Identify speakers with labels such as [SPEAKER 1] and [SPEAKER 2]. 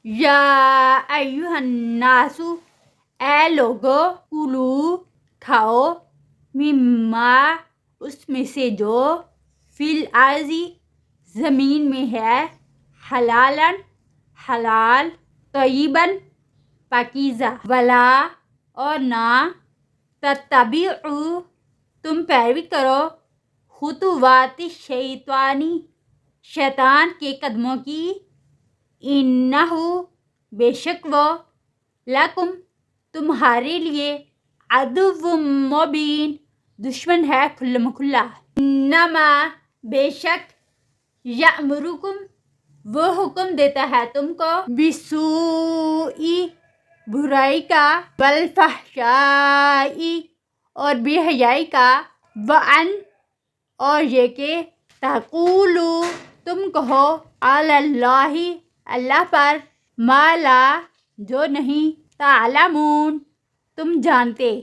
[SPEAKER 1] یا ایھا الناس، اے لوگو، کلو، کھاؤ، مما، اس میں سے جو، فی الارض، زمین میں ہے، حلالاً، حلال، طیباً، پاکیزہ، ولا، اور نہ، تتبعوا، تم پیروی کرو، خطوات الشیطانی، شیطان کے قدموں کی، انہ، بے شک وہ، لکم، تمہارے لیے، عدو مبین، دشمن ہے کھلم کھلا، انما، بے شک، یأمرکم، وہ حکم دیتا ہے تم کو، بالسوء، برائی کا، والفحشاء، اور بے حیائی کا، وان، اور یہ کہ، تقولوا، تم کہو، علی اللہ، اللہ پر، ما لا، جو نہیں، تعلمون، تم جانتے۔